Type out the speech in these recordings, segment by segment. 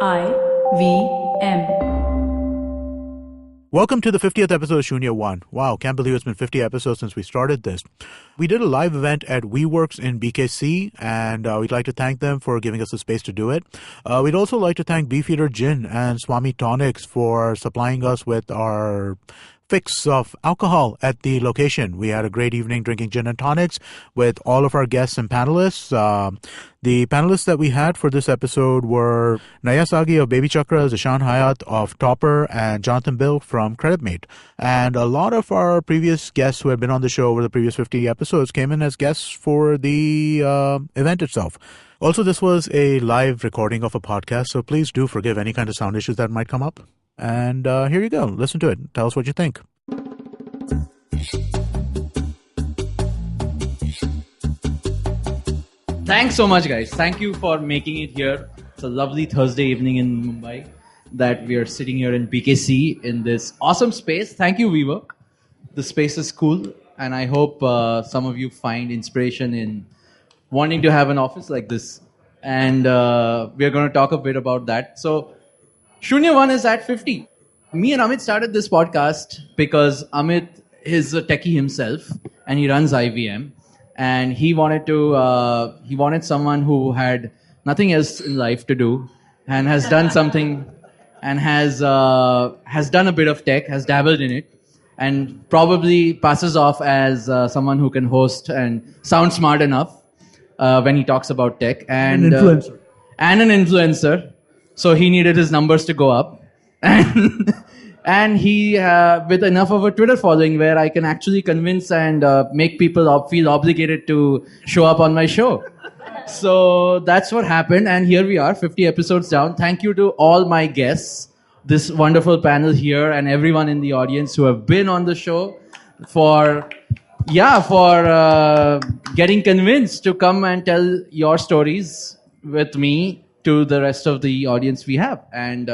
IVM. Welcome to the 50th episode of Shunya 1. Wow, can't believe it's been 50 episodes since we started this. We did a live event at WeWorks in BKC, and we'd like to thank them for giving us the space to do it. We'd also like to thank Beefeater Gin and Swami Tonics for supplying us with our fix of alcohol at the location. We had a great evening drinking gin and tonics with all of our guests and panelists. The panelists that we had for this episode were Naiyya of Baby Chakra, Zishaan of Topper, and Jonathan Bill from CreditMate. And a lot of our previous guests who had been on the show over the previous 50 episodes came in as guests for the event itself. Also, this was a live recording of a podcast, so please do forgive any kind of sound issues that might come up. And here you go. Listen to it. Tell us what you think. Thanks so much, guys. Thank you for making it here. It's a lovely Thursday evening in Mumbai that we are sitting here in BKC in this awesome space. Thank you, WeWork. The space is cool, and I hope some of you find inspiration in wanting to have an office like this. And we're going to talk a bit about that. So, Shunya 1 is at 50. Me and Amit started this podcast because Amit is a techie himself, and he runs IVM. And he wanted someone who had nothing else in life to do and has done something and has done a bit of tech, has dabbled in it, and probably passes off as someone who can host and sound smart enough when he talks about tech. And an influencer. And an influencer. So he needed his numbers to go up. And he, with enough of a Twitter following where I can actually convince and make people feel obligated to show up on my show. So that's what happened. And here we are, 50 episodes down. Thank you to all my guests, this wonderful panel here, and everyone in the audience who have been on the show for getting convinced to come and tell your stories with me to the rest of the audience we have. And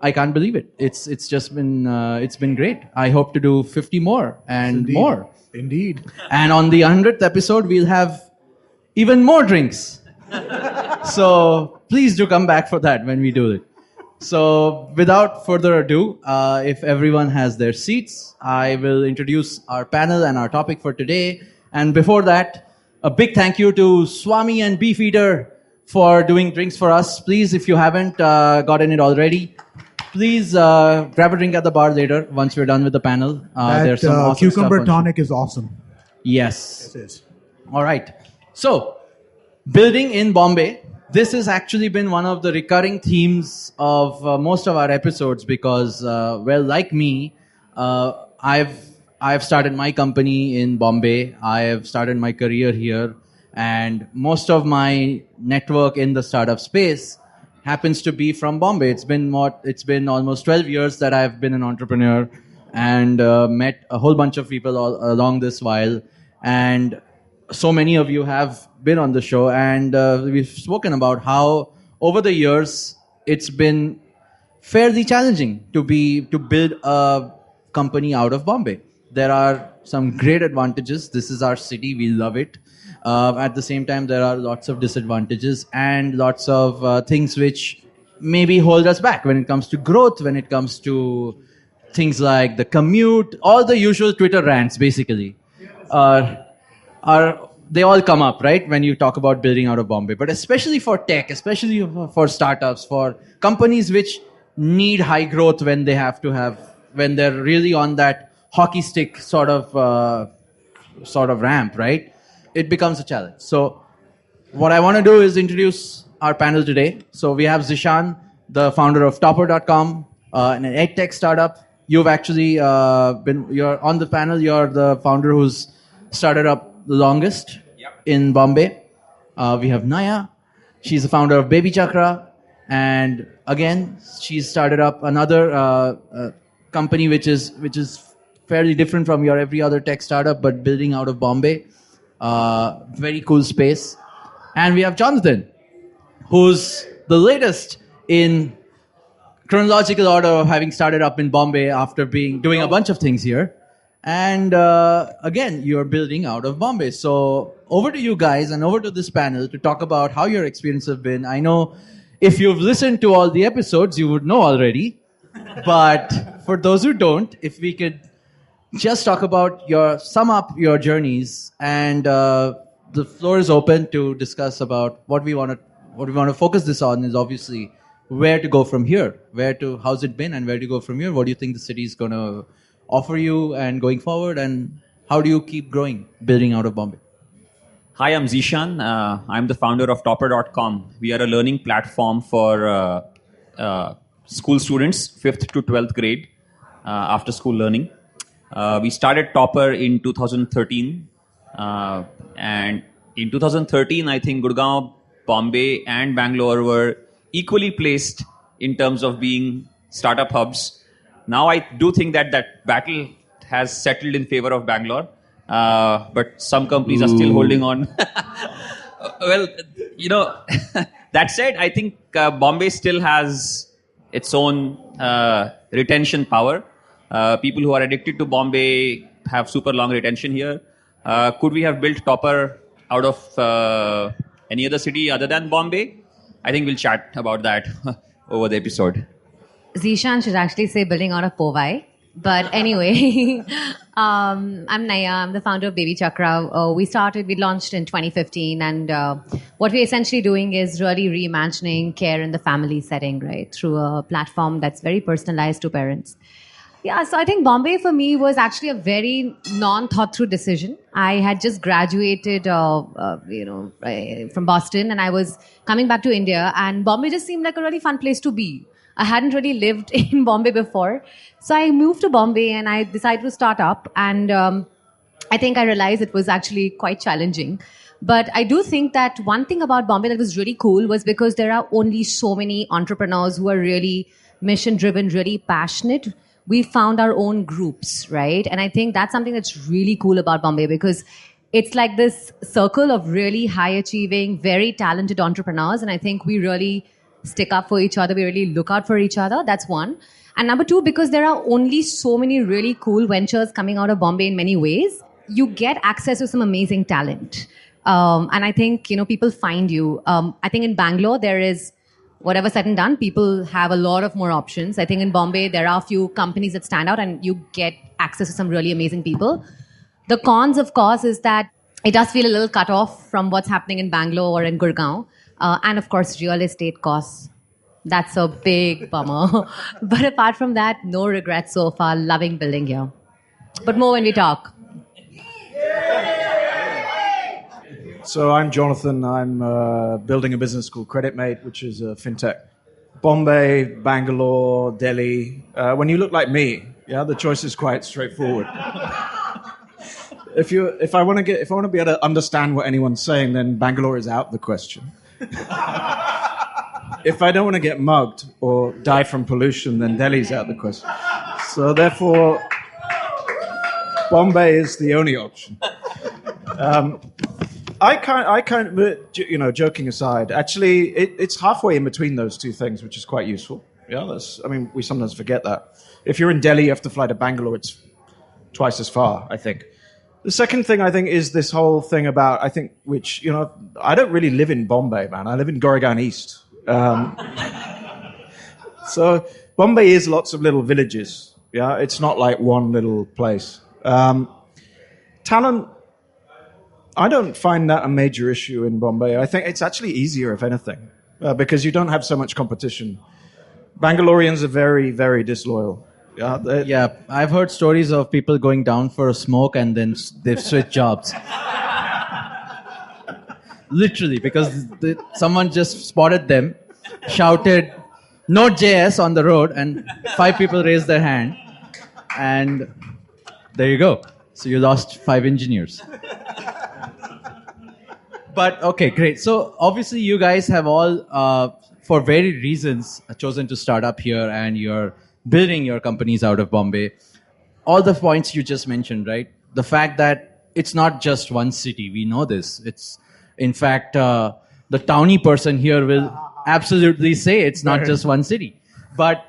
I can't believe it. It's been great. I hope to do 50 more and Indeed. more. Indeed. And on the 100th episode, we'll have even more drinks. So please do come back for that when we do it. So without further ado, if everyone has their seats, I will introduce our panel and our topic for today. And before that, a big thank you to Swami and Beefeater for doing drinks for us. Please, if you haven't gotten it already, please grab a drink at the bar later once we're done with the panel. There's some awesome cucumber tonic is awesome. Yes. It is. All right. So, building in Bombay. This has actually been one of the recurring themes of most of our episodes because, like me, I've started my company in Bombay. I have started my career here, and most of my network in the startup space happens to be from Bombay. It's been almost 12 years that I've been an entrepreneur and met a whole bunch of people all along this while. And so many of you have been on the show, and we've spoken about how over the years it's been fairly challenging to build a company out of Bombay. There are some great advantages. This is our city. We love it. At the same time, there are lots of disadvantages and lots of things which maybe hold us back when it comes to growth, when it comes to things like the commute, all the usual Twitter rants, basically. They all come up, right, when you talk about building out of Bombay. But especially for tech, especially for startups, for companies which need high growth when they're really on that hockey stick sort of ramp, right? It becomes a challenge. So what I want to do is introduce our panel today. So we have Zishaan, the founder of Topper.com, an edtech startup. You've actually you're on the panel. You're the founder who's started up the longest in Bombay. We have Naiyya. She's the founder of Baby Chakra. And again, she's started up another company which is fairly different from your every other tech startup, but building out of Bombay. Very cool space. And we have Jonathan, who's the latest in chronological order of having started up in Bombay after doing a bunch of things here. And again, you're building out of Bombay. So over to you guys and over to this panel to talk about how your experience has been. I know If you've listened to all the episodes, you would know already. But for those who don't, if we could just talk about sum up your journeys, and the floor is open to discuss about what we want to focus this on is obviously where to go from here, how's it been, and where to go from here. What do you think the city is going to offer you and going forward, and how do you keep growing, building out of Bombay? Hi, I'm Zishaan. I'm the founder of Topper.com. We are a learning platform for school students, 5th to 12th grade, after school learning. We started Topper in 2013. And in 2013, I think Gurgaon, Bombay, and Bangalore were equally placed in terms of being startup hubs. Now I do think that battle has settled in favor of Bangalore. But some companies are still holding on. Well, that said, I think Bombay still has its own retention power. People who are addicted to Bombay have super long retention here. Could we have built Topper out of any other city other than Bombay? I think we'll chat about that over the episode. Zishaan should actually say building out of Powai. But anyway, I'm Naiyya. I'm the founder of Baby Chakra. We launched in 2015. And what we're essentially doing is really reimagining care in the family setting, right? Through a platform that's very personalized to parents. Yeah, so I think Bombay for me was actually a very non-thought-through decision. I had just graduated, from Boston, and I was coming back to India, and Bombay just seemed like a really fun place to be. I hadn't really lived in Bombay before, so I moved to Bombay and I decided to start up. And I think I realized it was actually quite challenging. But I do think that one thing about Bombay that was really cool was because there are only so many entrepreneurs who are really mission-driven, really passionate. We found our own groups, right? And I think that's something that's really cool about Bombay because it's like this circle of really high-achieving, very talented entrepreneurs. And I think we really stick up for each other. We really look out for each other. That's one. And number two, because there are only so many really cool ventures coming out of Bombay in many ways, you get access to some amazing talent. And I think, people find you. I think in Bangalore, there is, whatever said and done, people have a lot of more options. I think in Bombay, there are a few companies that stand out and you get access to some really amazing people. The cons, of course, is that it does feel a little cut off from what's happening in Bangalore or in Gurgaon. And of course, real estate costs. That's a big bummer. But apart from that, no regrets so far. Loving building here. But more when we talk. So I'm Jonathan. I'm building a business called CreditMate, which is a fintech. Bombay, Bangalore, Delhi. When you look like me, the choice is quite straightforward. If I want to be able to understand what anyone's saying, then Bangalore is out the question. If I don't want to get mugged or die from pollution, then Delhi's out the question. So therefore, Bombay is the only option. Joking aside, actually, it's halfway in between those two things, which is quite useful. Yeah, we sometimes forget that. If you're in Delhi, you have to fly to Bangalore. It's twice as far, I think. The second thing, I think, is this whole thing about, I don't really live in Bombay, man. I live in Goregaon East. So Bombay is lots of little villages. Yeah, it's not like one little place. Talent, I don't find that a major issue in Bombay. I think it's actually easier, if anything, because you don't have so much competition. Bangaloreans are very, very disloyal. Yeah, I've heard stories of people going down for a smoke and then they've switched jobs. Literally, because someone just spotted them, shouted Node.js on the road, and 5 people raised their hand. And there you go. So you lost 5 engineers. But okay, great. So obviously you guys have all, for varied reasons, chosen to start up here, and you're building your companies out of Bombay. All the points you just mentioned, right? The fact that it's not just one city. We know this. It's, in fact, the townie person here will absolutely say it's not just one city. But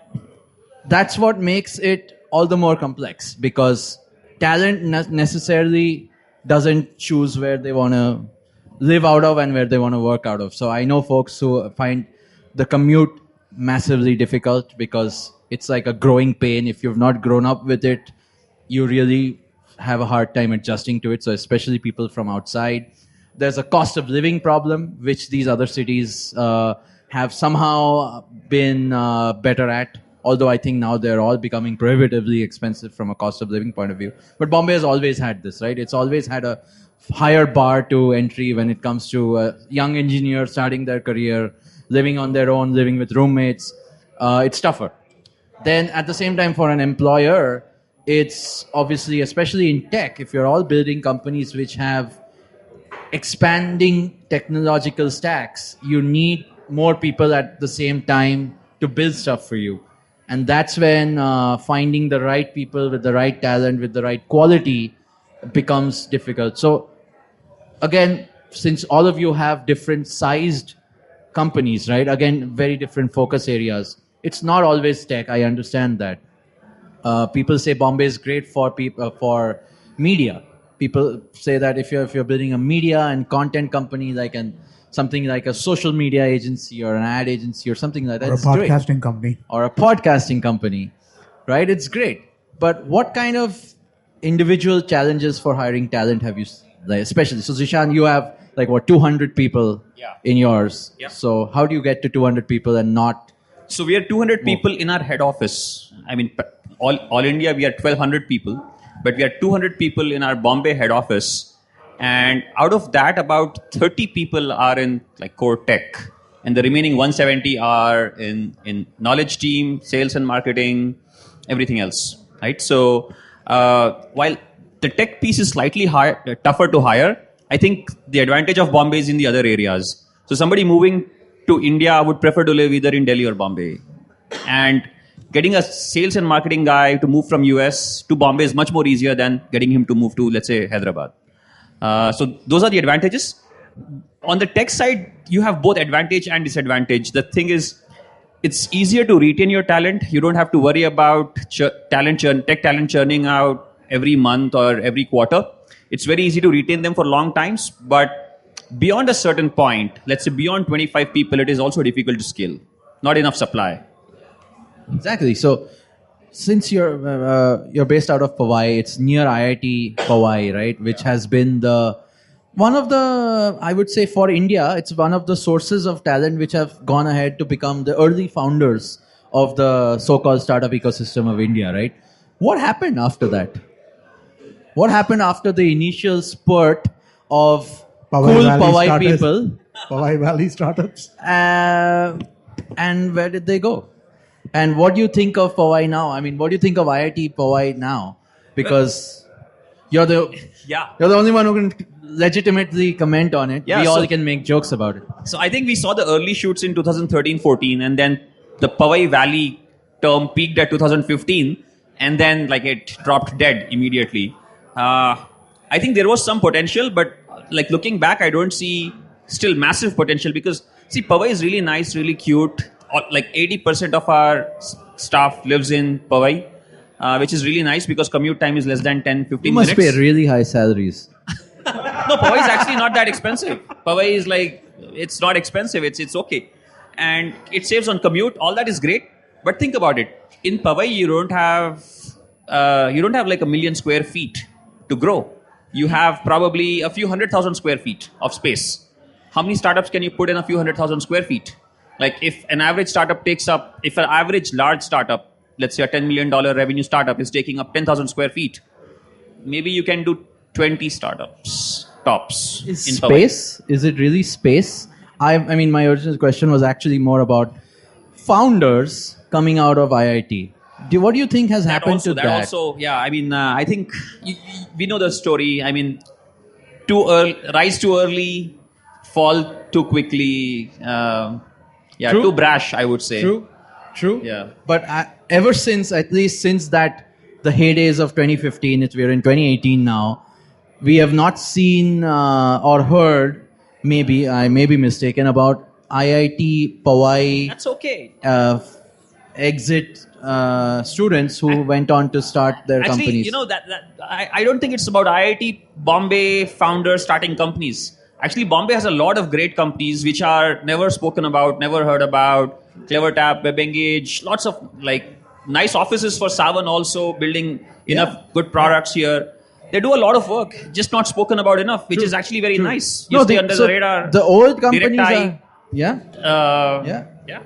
that's what makes it all the more complex, because talent necessarily doesn't choose where they want to live out of and where they want to work out of. So I know folks who find The commute, massively difficult because it's like a growing pain. If you've not grown up with it, you really have a hard time adjusting to it. So especially people from outside. There's a cost of living problem, which these other cities have somehow been better at. Although I think now they're all becoming prohibitively expensive from a cost of living point of view. But Bombay has always had this, right? It's always had a higher bar to entry when it comes to a young engineer starting their career, living on their own, living with roommates. It's tougher. Then at the same time, for an employer, it's obviously, especially in tech, if you're all building companies which have expanding technological stacks, you need more people at the same time to build stuff for you. And that's when finding the right people with the right talent, with the right quality becomes difficult. So again, since all of you have different sized companies, right? Again, very different focus areas. It's not always tech. I understand that. People say Bombay is great for people for media. People say that if you're building a media and content company like something like a social media agency or an ad agency or something like that, Or a podcasting company. Or a podcasting company, right? It's great. But what kind of individual challenges for hiring talent have you seen? Like, especially, so Zishaan, you have 200 people in yours. Yeah. So how do you get to 200 people and not? So we are 200 people in our head office. I mean, all India, we are 1,200 people. But we are 200 people in our Bombay head office. And out of that, about 30 people are in core tech. And the remaining 170 are in knowledge team, sales and marketing, everything else. Right? So while the tech piece is slightly tougher to hire, I think the advantage of Bombay is in the other areas. So somebody moving to India would prefer to live either in Delhi or Bombay. And getting a sales and marketing guy to move from US to Bombay is much more easier than getting him to move to, let's say, Hyderabad. So those are the advantages. On the tech side, you have both advantage and disadvantage. The thing is, it's easier to retain your talent. You don't have to worry about tech talent churning out every month or every quarter. It's very easy to retain them for long times. But beyond a certain point, let's say beyond 25 people, it is also difficult to scale. Not enough supply. Exactly. So since you're based out of Powai, it's near IIT Powai, right? Which has been one of the, I would say for India, it's one of the sources of talent which have gone ahead to become the early founders of the so-called startup ecosystem of India, right? What happened after that? What happened after the initial spurt of Powai people? Powai Valley startups. And where did they go? And what do you think of Powai now? I mean, what do you think of IIT Powai now? Because you're the only one who can legitimately comment on it. Yeah, we all can make jokes about it. So I think we saw the early shoots in 2013-14, and then the Powai Valley term peaked at 2015, and then it dropped dead immediately. I think there was some potential, but looking back, I don't see still massive potential because Powai is really nice, really cute. 80% of our staff lives in Powai, which is really nice because commute time is less than 10-15 minutes. You must pay really high salaries. No, Powai is actually not that expensive. Powai is it's not expensive. It's okay. And it saves on commute. All that is great. But think about it. In Powai, you don't have a million square feet to grow. You have probably a few 100,000 square feet of space. How many startups can you put in a few 100,000 square feet? If an average startup if an average large startup, let's say a $10 million revenue startup is taking up 10,000 square feet, maybe you can do 20 startups tops. Is space? Is it really space? I mean, my original question was actually more about founders coming out of IIT. What do you think has happened to that? Also, yeah, I mean, I think we know the story. I mean, rise too early, fall too quickly. True. Too brash, I would say. True. Yeah. But ever since, at least since that, the heydays of 2015, we're in 2018 now, we have not seen or heard, maybe, I may be mistaken, about IIT Powai. That's okay. Exit students who went on to start their companies. I don't think it's about IIT Bombay founders starting companies. Actually, Bombay has a lot of great companies which are never spoken about, never heard about. CleverTap, WebEngage, lots of nice offices for Savan also, building enough good products here. They do a lot of work, just not spoken about enough, which is actually very nice. You stay under the radar. The old companies Direct are,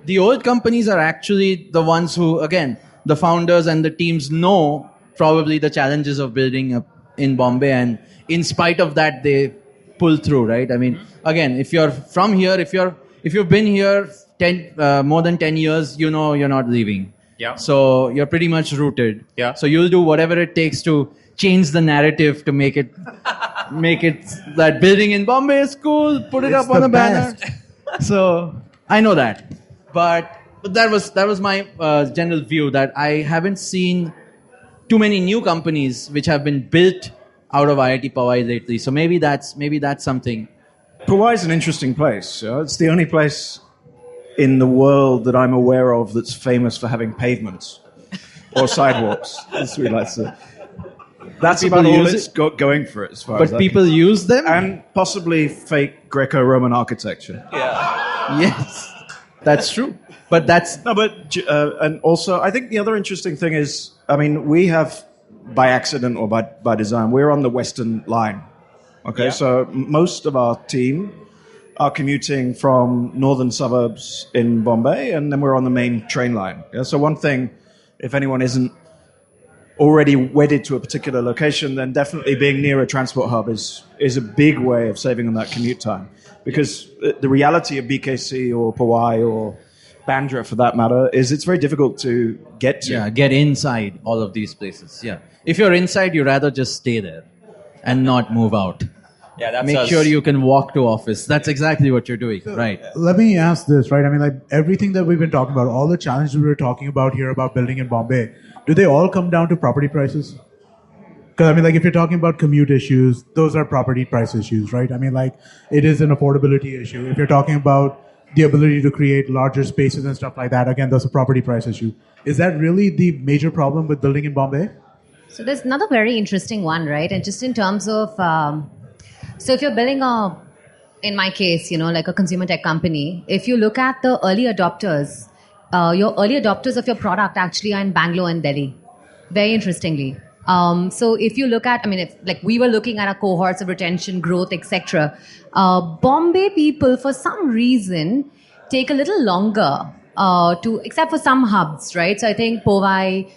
the old companies are actually the ones who, again, the founders and the teams know probably the challenges of building up in Bombay, and in spite of that, they pull through, right? I mean, again, if you're from here, if you've been here more than 10 years, you know you're not leaving. Yeah. So you're pretty much rooted. Yeah. So you'll do whatever it takes to change the narrative to make it that building in Bombay is cool. Put it up on the banner. So I know that, but that was my general view, that I haven't seen too many new companies which have been built out of IIT Powai lately. So maybe that's something. Powai is an interesting place. It's the only place in the world that I'm aware of that's famous for having pavements or sidewalks, as we like to say. That's about all it's going for it, as far as But people use them? And possibly fake Greco-Roman architecture. Yes, that's true. But that's... No, but and also, I think the other interesting thing is, I mean, we have, by accident or by design, we're on the Western Line. Okay, so most of our team are commuting from northern suburbs in Bombay, and then we're on the main train line. Yeah? So one thing, if anyone isn't already wedded to a particular location, then definitely being near a transport hub is a big way of saving on that commute time. Because the reality of BKC or Powai or Bandra, for that matter, is it's very difficult to get to. Yeah, get inside all of these places. Yeah. If you're inside, you'd rather just stay there and not move out. Yeah, that's Make sure you can walk to office. That's exactly what you're doing, right? Let me ask this, right? I mean, like everything that we've been talking about, all the challenges we were talking about here about building in Bombay, do they all come down to property prices? Because I mean, like if you're talking about commute issues, those are property price issues, right? I mean, like it is an affordability issue. If you're talking about the ability to create larger spaces and stuff like that, again, that's a property price issue. Is that really the major problem with building in Bombay? So there's another very interesting one, right? And just in terms of, so if you're building in my case, like a consumer tech company, if you look at the early adopters, your early adopters of your product actually are in Bangalore and Delhi, very interestingly. So if you look at, I mean, like we were looking at our cohorts of retention, growth, etc. Bombay people, for some reason, take a little longer except for some hubs, right? So I think Powai,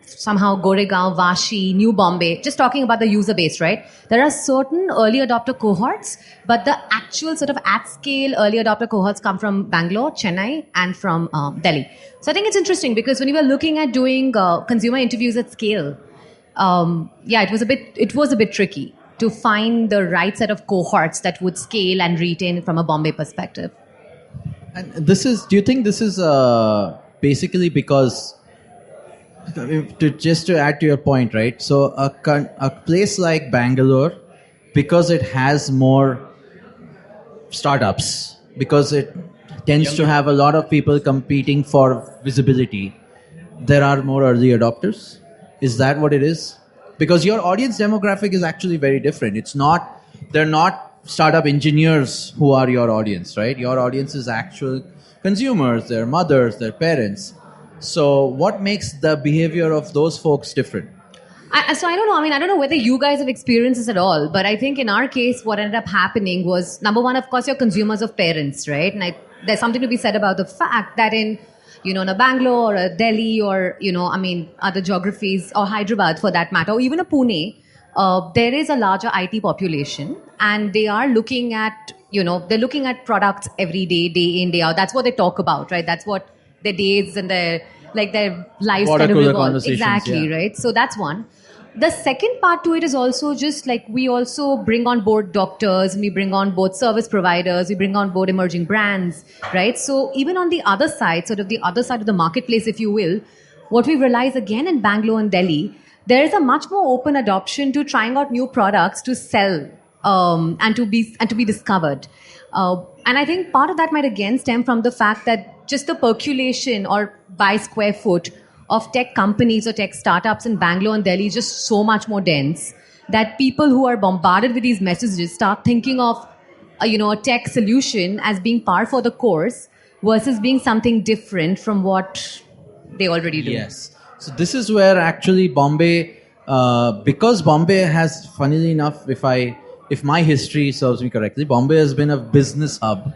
somehow Goregaon, Vashi, New Bombay, just talking about the user base, right? There are certain early adopter cohorts, but the actual sort of at-scale early adopter cohorts come from Bangalore, Chennai, and from Delhi. So I think it's interesting because when you were looking at doing consumer interviews at scale, it was a bit tricky to find the right set of cohorts that would scale and retain from a Bombay perspective. And do you think this is basically because, just to add to your point, right? So a place like Bangalore, because it has more startups, because it tends to have a lot of people competing for visibility, there are more early adopters? Is that what it is? Because your audience demographic is actually very different. They're not startup engineers who are your audience, right? Your audience is actual consumers, their mothers, their parents. So what makes the behavior of those folks different? So I don't know. I mean, I don't know whether you guys have experienced this at all, but I think in our case, what ended up happening was, number one, of course, you're consumers of parents, right? And there's something to be said about the fact that in a Bangalore or a Delhi or, other geographies or Hyderabad for that matter, or even a Pune, there is a larger IT population and they are looking at, they're looking at products every day, day in, day out. That's what they talk about, right? That's what their days and their lives kind of revolve. Exactly, yeah. Right? So that's one. The second part to it is also just like we also bring on board doctors, we bring on board service providers, we bring on board emerging brands, right? So even on the other side, sort of the other side of the marketplace, if you will, what we realize again in Bangalore and Delhi, there is a much more open adoption to trying out new products to sell and to be discovered. And I think part of that might again stem from the fact that just the percolation or by square foot of tech companies or tech startups in Bangalore and Delhi is just so much more dense that people who are bombarded with these messages start thinking of a tech solution as being par for the course versus being something different from what they already do. Yes. So this is where actually Bombay, because Bombay has, funnily enough, if my history serves me correctly, Bombay has been a business hub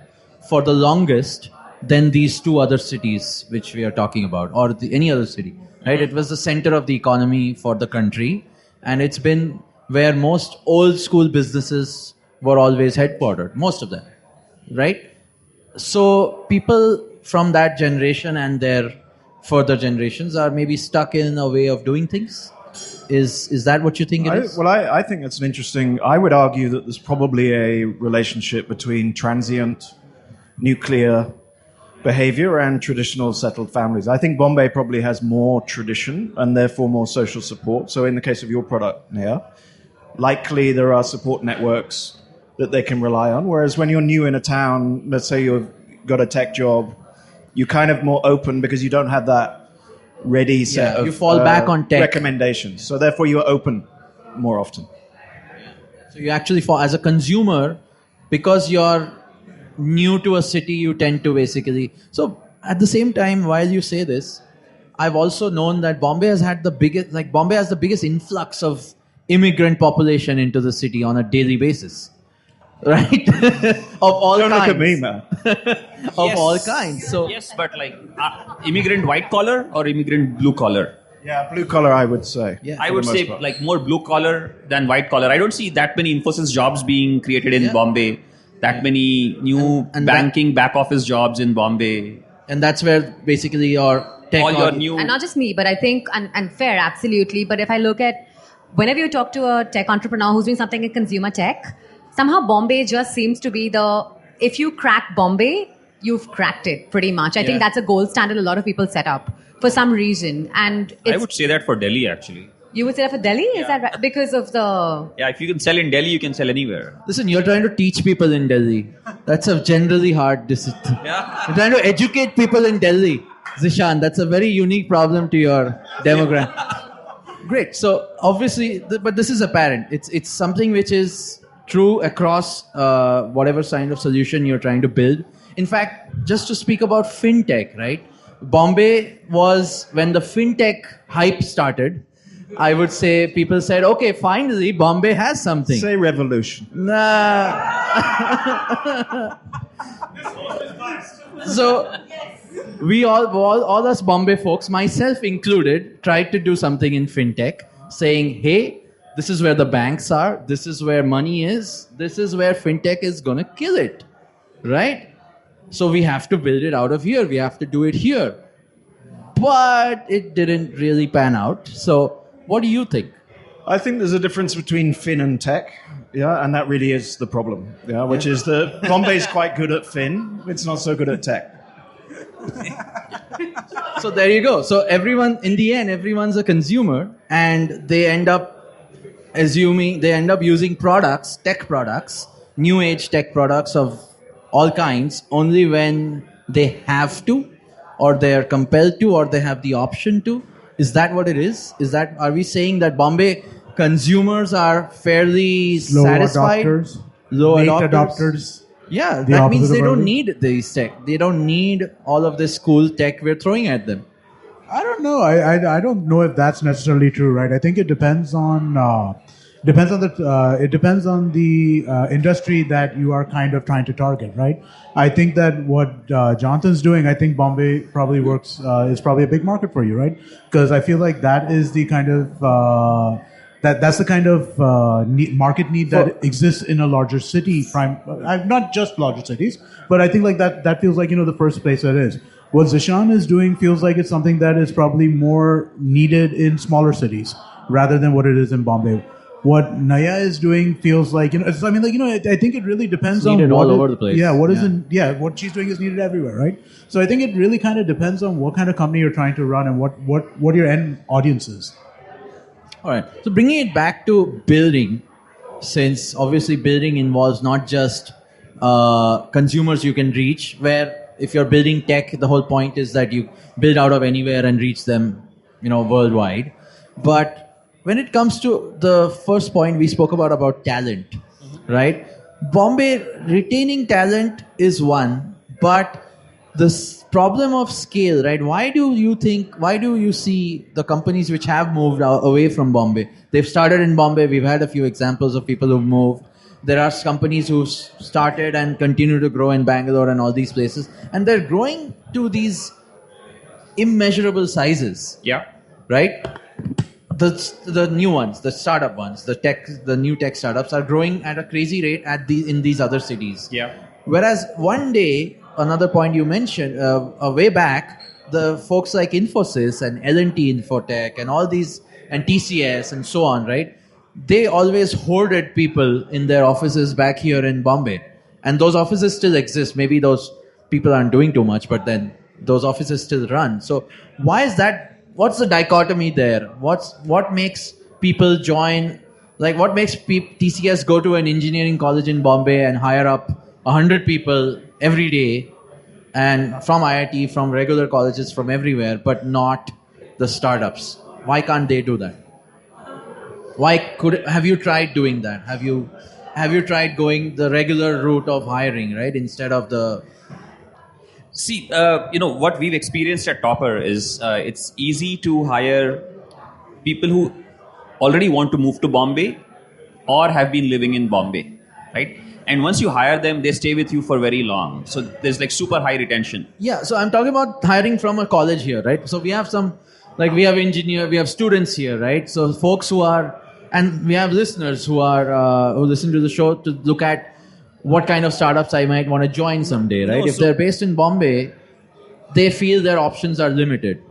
for the longest than these two other cities which we are talking about, or any other city. Right? It was the center of the economy for the country, and it's been where most old school businesses were always headquartered, most of them. Right? So people from that generation and their further generations are maybe stuck in a way of doing things. Is that what you think it is? I think that's an interesting. I would argue that there's probably a relationship between transient nuclear behavior and traditional settled families. I think Bombay probably has more tradition and therefore more social support. So in the case of your product, Naiyya, likely there are support networks that they can rely on. Whereas when you're new in a town, let's say you've got a tech job, you're kind of more open because you don't have that ready set you of fall back on tech recommendations. So therefore you're open more often. So you actually fall as a consumer, because you're new to a city, you tend to basically. So at the same time, while you say this, I've also known that Bombay has the biggest influx of immigrant population into the city on a daily basis. Right? Of all Don't kinds. look at me, man. Of all kinds. So Yes, but immigrant white collar or immigrant blue collar? Yeah, blue collar, I would say. Yeah. I for would the most say part. more blue collar than white collar. I don't see that many Infosys jobs being created in Bombay. That many new And banking back office jobs in Bombay. and that's where basically your tech All your new. And not just me, but I think, and fair, absolutely. But if I look at, whenever you talk to a tech entrepreneur who's doing something in consumer tech, somehow Bombay just seems to be if you crack Bombay, you've cracked it pretty much. I think that's a gold standard a lot of people set up for some reason. And I would say that for Delhi actually. you would say that for Delhi? Is that right? Because of the... Yeah, if you can sell in Delhi, you can sell anywhere. Listen, you're trying to teach people in Delhi. That's a generally hard decision. Yeah. You're trying to educate people in Delhi. Zishaan, that's a very unique problem to your demographic. Great. So obviously, but this is apparent. It's something which is true across whatever kind of solution you're trying to build. In fact, just to speak about fintech, right? Bombay was, when the fintech hype started, I would say people said, okay, finally Bombay has something. Say revolution. Nah. So we all us Bombay folks, myself included, tried to do something in fintech, saying, hey, this is where the banks are, this is where money is, this is where fintech is gonna kill it, right? So we have to build it out of here, we have to do it here. But it didn't really pan out. So what do you think? I think there's a difference between fin and tech, and that really is the problem, which is that Bombay's quite good at fin, it's not so good at tech. So there you go. So everyone, in the end, everyone's a consumer, and they end up using products, tech products, new age tech products of all kinds, only when they have to, or they are compelled to, or they have the option to. Is that what it is? Are we saying that Bombay consumers are fairly Slow satisfied? adopters, Low late adopters. adopters. Yeah, The that means opposite they of don't early. need these tech. They don't need all of this cool tech we're throwing at them. I don't know. I don't know if that's necessarily true, right? I think it depends on the industry that you are kind of trying to target, right? I think that what Jonathan's doing, I think Bombay probably works is probably a big market for you, right? Because I feel like that is the kind of that's the kind of market need that exists in a larger city, not just larger cities, but I think like that feels like the first place that is. What Zishaan is doing feels like it's something that is probably more needed in smaller cities rather than what it is in Bombay. What Naiyya is doing feels like I think it really depends It's on needed what all over the place. what she's doing is needed everywhere, right? So I think it really kind of depends on what kind of company you're trying to run and what your end audience is. All right. So bringing it back to building, since obviously building involves not just consumers you can reach, where if you're building tech, the whole point is that you build out of anywhere and reach them, worldwide. But when it comes to the first point we spoke about talent, right? Bombay retaining talent is one, but this problem of scale, right? Why do you see the companies which have moved away from Bombay? They've started in Bombay. We've had a few examples of people who've moved. There are companies who've started and continue to grow in Bangalore and all these places. And they're growing to these immeasurable sizes, Yeah. right? The new ones, the startup ones, the new tech startups are growing at a crazy rate in these other cities. Yeah. Whereas one day, another point you mentioned, way back, the folks like Infosys and L&T Infotech and all these, and TCS and so on, right? They always hoarded people in their offices back here in Bombay. And those offices still exist. Maybe those people aren't doing too much, but then those offices still run. So why is that? What's the dichotomy there? What makes people join? Like, what makes TCS go to an engineering college in Bombay and hire up 100 people every day, and from IIT, from regular colleges, from everywhere, but not the startups? Why can't they do that? Have you tried doing that? Have you tried going the regular route of hiring, right, instead of the... See, what we've experienced at Topper is it's easy to hire people who already want to move to Bombay or have been living in Bombay, right? And once you hire them, they stay with you for very long. So there's like super high retention. Yeah, so I'm talking about hiring from a college here, right? So we have we have students here, right? So folks and we have listeners who listen to the show to look at what kind of startups I might want to join someday, right? If they're based in Bombay, they feel their options are limited.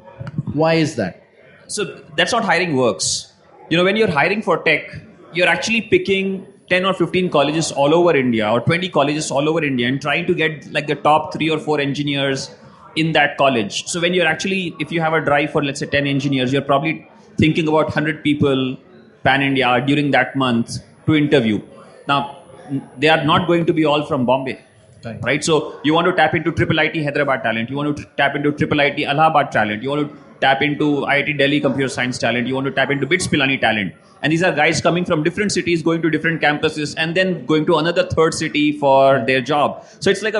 Why is that? So that's not hiring works. When you're hiring for tech, you're actually picking 10 or 15 colleges all over India or 20 colleges all over India and trying to get like the top 3 or 4 engineers in that college. So when if you have a drive for, let's say, 10 engineers, you're probably thinking about 100 people pan-India during that month to interview. Now, they are not going to be all from Bombay, right? So you want to tap into IIT Hyderabad talent. You want to tap into IIT Allahabad talent. You want to tap into IIT Delhi computer science talent. You want to tap into BITS Pilani talent. And these are guys coming from different cities, going to different campuses, and then going to another third city for their job. So it's like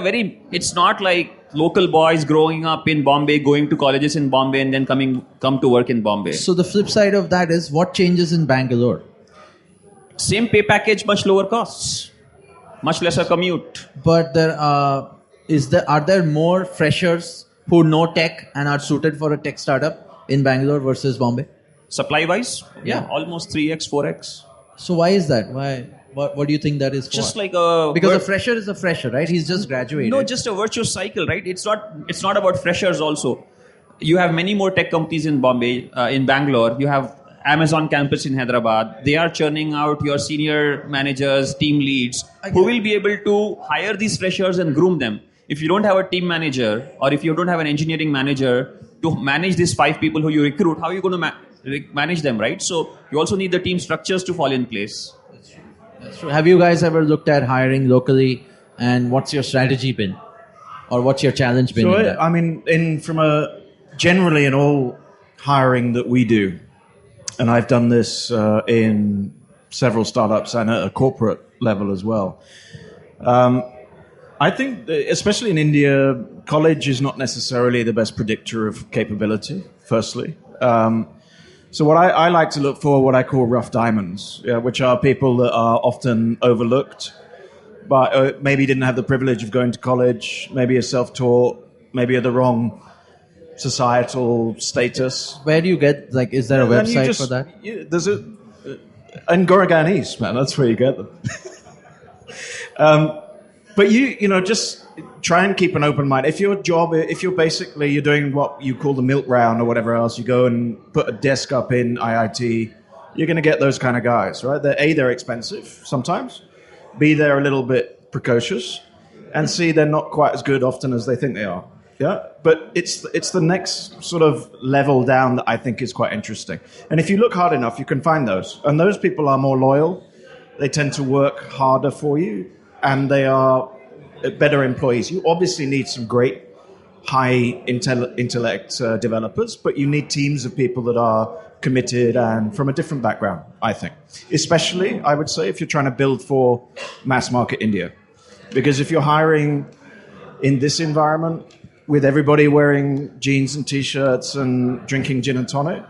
it's not like local boys growing up in Bombay, going to colleges in Bombay, and then come to work in Bombay. So the flip side of that is, what changes in Bangalore? Same pay package, much lower costs. Much lesser commute. But are there more freshers who know tech and are suited for a tech startup in Bangalore versus Bombay? Supply-wise? Yeah. Almost 3x, 4x. So why is that? Why? What do you think that is for? Just like because a fresher is a fresher, right? He's just graduated. No, just a virtuous cycle, right? It's not about freshers also. You have many more tech companies in Bombay, in Bangalore. You have Amazon campus in Hyderabad. They are churning out your senior managers, team leads, who will be able to hire these freshers and groom them. If you don't have a team manager or if you don't have an engineering manager to manage these 5 people who you recruit, how are you going to manage them, right? So you also need the team structures to fall in place. That's true. Have you guys ever looked at hiring locally, and what's your strategy been? Or what's your challenge been? So, I mean, generally in all hiring that we do, and I've done this in several startups and at a corporate level as well. I think, especially in India, college is not necessarily the best predictor of capability, firstly. So what I like to look for, what I call rough diamonds, which are people that are often overlooked, but maybe didn't have the privilege of going to college, maybe are self-taught, maybe are the wrong societal status. Where do you get, is there a website for that? There's in Goregaon East, man, that's where you get them. But just try and keep an open mind. If you're doing what you call the milk round or whatever else, you go and put a desk up in IIT, you're going to get those kind of guys, right? They're expensive sometimes. B, they're a little bit precocious. And C, they're not quite as good often as they think they are. Yeah, but it's the next sort of level down that I think is quite interesting. And if you look hard enough, you can find those. And those people are more loyal. They tend to work harder for you. And they are better employees. You obviously need some great high intellect developers, but you need teams of people that are committed and from a different background, I think. Especially, I would say, if you're trying to build for mass market India. Because if you're hiring in this environment with everybody wearing jeans and T-shirts and drinking gin and tonic,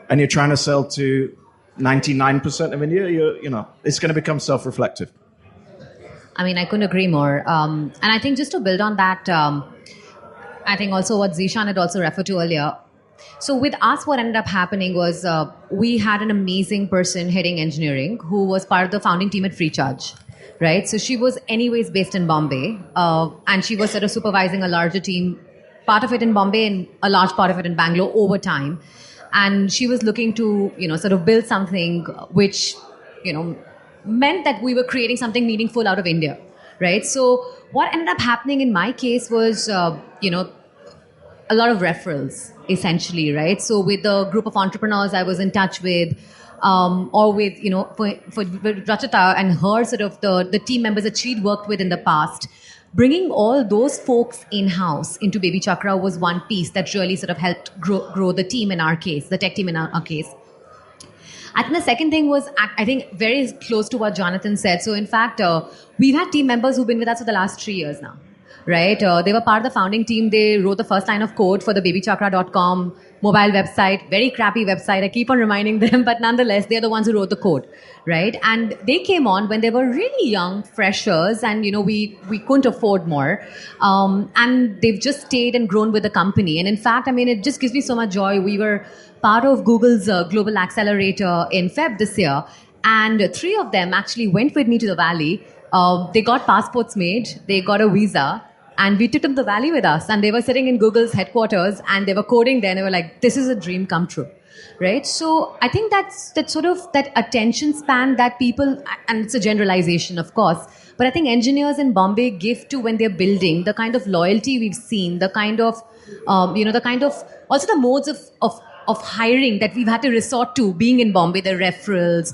and you're trying to sell to 99% of India, it's going to become self-reflective. I mean, I couldn't agree more. And I think just to build on that, I think also what Zishaan had also referred to earlier. So with us, what ended up happening was we had an amazing person heading engineering who was part of the founding team at FreeCharge, right? So she was anyways based in Bombay, and she was sort of supervising a larger team, part of it in Bombay and a large part of it in Bangalore over time. And she was looking to, sort of build something which, meant that we were creating something meaningful out of India, right? So what ended up happening in my case was, a lot of referrals, essentially, right? So with the group of entrepreneurs I was in touch with, or with, for Rachita and her sort of the team members that she'd worked with in the past, bringing all those folks in-house into Baby Chakra was one piece that really sort of helped grow the team in our case, the tech team in our case. I think the second thing was, I think, very close to what Jonathan said. So in fact, we've had team members who've been with us for the last 3 years now, right? They were part of the founding team. They wrote the first line of code for the babychakra.com mobile website, very crappy website. I keep on reminding them, but nonetheless, they're the ones who wrote the code, right? And they came on when they were really young, freshers, and, we couldn't afford more. And they've just stayed and grown with the company. And in fact, I mean, it just gives me so much joy. We were part of Google's Global Accelerator in Feb this year, and 3 of them actually went with me to the Valley. They got passports made, they got a visa, and we took them to the Valley with us. And they were sitting in Google's headquarters, and they were coding there, and they were like, this is a dream come true, right? So I think that's that sort of that attention span that people, and it's a generalization, of course, but I think engineers in Bombay give to when they're building, the kind of loyalty we've seen, the kind of, also the modes of hiring that we've had to resort to being in Bombay, the referrals,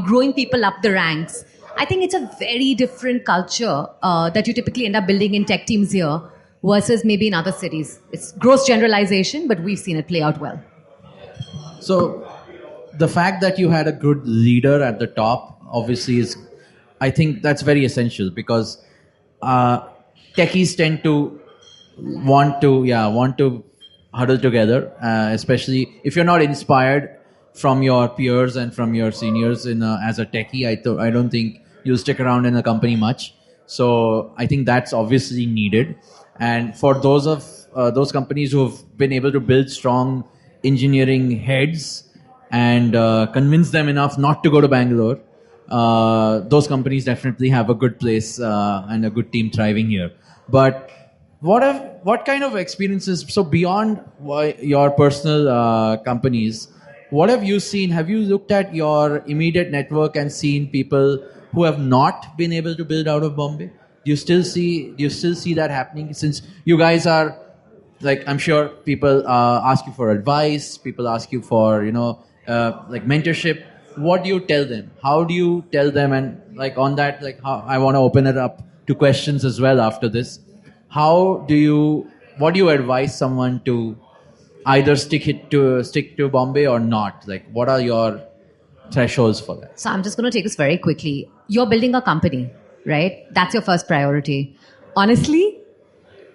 growing people up the ranks. I think it's a very different culture that you typically end up building in tech teams here versus maybe in other cities. It's gross generalization, but we've seen it play out well. So the fact that you had a good leader at the top obviously I think that's very essential, because techies tend to want to huddle together, especially if you're not inspired from your peers and from your seniors as a techie. I don't think you'll stick around in a company much. So I think that's obviously needed. And for those companies who have been able to build strong engineering heads and convince them enough not to go to Bangalore, those companies definitely have a good place and a good team thriving here. But what kind of experiences, so beyond your personal companies, what have you seen? Have you looked at your immediate network and seen people who have not been able to build out of Bombay? Do you still see that happening? Since you guys are, like, I'm sure people ask you for advice, people ask you for, like mentorship. What do you tell them? How do you tell them? And like on that, like how I want to open it up to questions as well after this. What do you advise someone to either stick to Bombay or not? Like, what are your thresholds for that? So I'm just going to take this very quickly. You're building a company, right? That's your first priority. Honestly,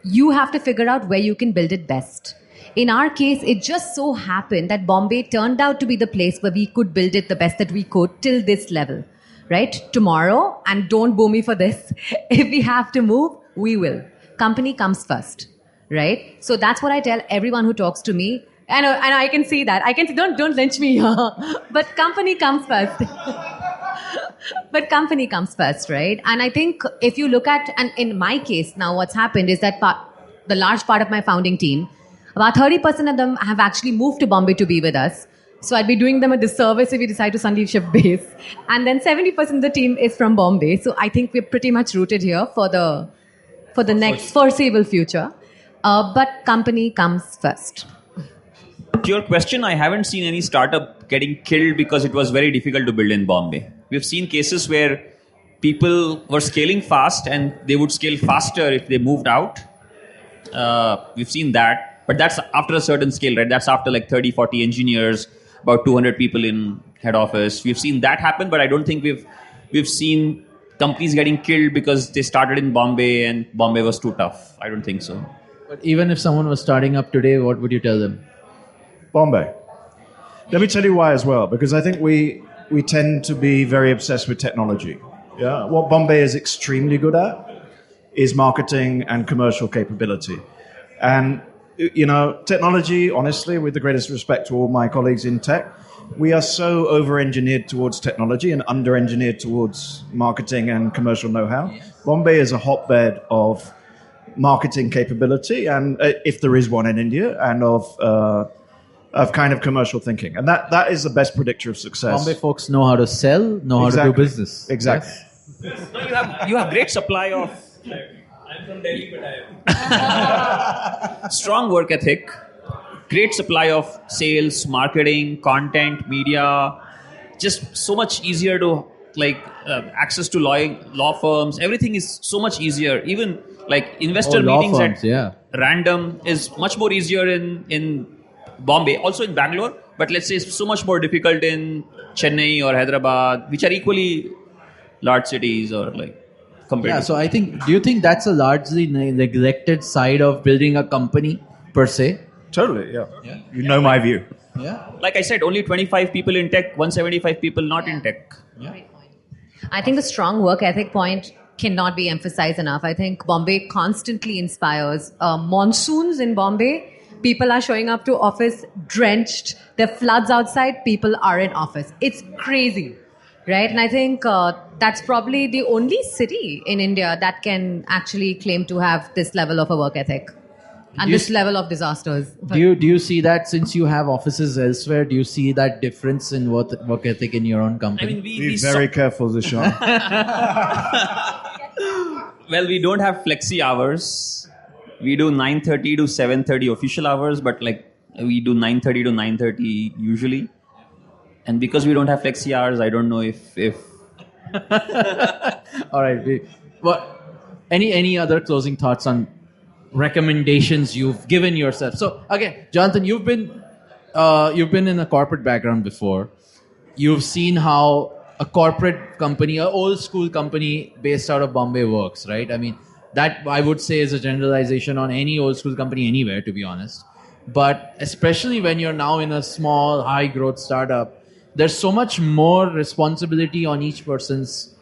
you have to figure out where you can build it best. In our case, it just so happened that Bombay turned out to be the place where we could build it the best that we could till this level, right? Tomorrow, and don't boo me for this, if we have to move, we will. Company comes first, right? So that's what I tell everyone who talks to me. And I can see that. Don't lynch me here. But company comes first. But company comes first, right? And I think if you look at, and in my case now, what's happened is that the large part of my founding team, about 30% of them have actually moved to Bombay to be with us. So I'd be doing them a disservice if we decide to suddenly shift base. And then 70% of the team is from Bombay. So I think we're pretty much rooted here for the next foreseeable future. But company comes first. To your question, I haven't seen any startup getting killed because it was very difficult to build in Bombay. We've seen cases where people were scaling fast and they would scale faster if they moved out. We've seen that, but that's after a certain scale, right? That's after like 30, 40 engineers, about 200 people in head office. We've seen that happen, but I don't think we've seen companies getting killed because they started in Bombay and Bombay was too tough. I don't think so. But even if someone was starting up today, what would you tell them? Bombay. Let me tell you why as well, because I think we tend to be very obsessed with technology. Yeah, what Bombay is extremely good at is marketing and commercial capability. And, technology, honestly, with the greatest respect to all my colleagues in tech, we are so over-engineered towards technology and under-engineered towards marketing and commercial know-how. Bombay is a hotbed of marketing capability, and if there is one in India, and of kind of commercial thinking. And that is the best predictor of success. Bombay folks know how to sell, know how to do business. Exactly. No, you have great supply of... I'm from Delhi, but I am. strong work ethic, great supply of sales, marketing, content, media, just so much easier to access to law firms. Everything is so much easier. Even like investor meetings at random is much more easier in Bombay, also in Bangalore, but let's say it's so much more difficult in Chennai or Hyderabad, which are equally large cities or compared. Yeah, so I think, do you think that's a largely neglected side of building a company per se? Totally, yeah. You know my view. Yeah. Like I said, only 25 people in tech, 175 people not in tech. Yeah. I think the strong work ethic point cannot be emphasized enough. I think Bombay constantly inspires. Monsoons in Bombay, people are showing up to office drenched. There are floods outside, people are in office. It's crazy, right? And I think that's probably the only city in India that can actually claim to have this level of a work ethic and this level of disasters. Do you see that since you have offices elsewhere? Do you see that difference in work ethic in your own company? I mean, Be very careful, Zishaan. Well, we don't have flexi hours. We do 9:30 to 7:30 official hours, but we do 9:30 to 9:30 usually. And because we don't have flexi hours, I don't know if All right. Any other closing thoughts on recommendations you've given yourself? So again, Jonathan, you've been in a corporate background before. You've seen how a corporate company, an old school company based out of Bombay works, right? I mean, that I would say is a generalization on any old school company anywhere, to be honest. But especially when you're now in a small, high growth startup, there's so much more responsibility on each person's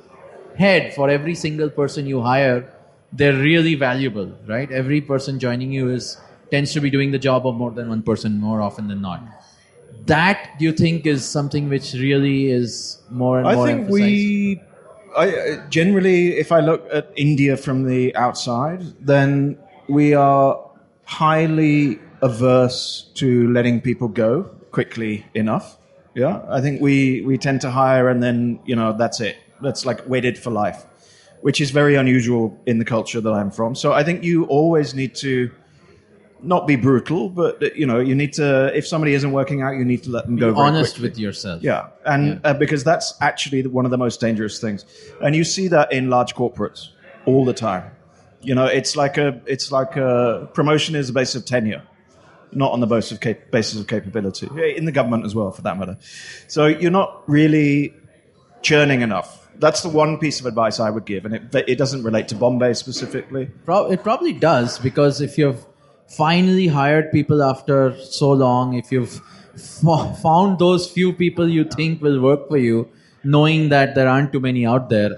head. For every single person you hire, they're really valuable, right? Every person joining you tends to be doing the job of more than one person more often than not. That, do you think, is something which really is more and more emphasized? Generally, if I look at India from the outside, then we are highly averse to letting people go quickly enough. Yeah, I think we tend to hire and then, that's it. That's like wedded for life, which is very unusual in the culture that I'm from. So I think you always need to not be brutal, but, you need to, if somebody isn't working out, you need to let them go very honest quickly. with yourself. Yeah, and because that's actually one of the most dangerous things. And you see that in large corporates all the time. It's like a promotion is a base of tenure, not on the basis of capability. In the government as well, for that matter. So you're not really churning enough. That's the one piece of advice I would give, and it doesn't relate to Bombay specifically. It probably does, because if you've finally hired people after so long, if you've found those few people you think will work for you, knowing that there aren't too many out there,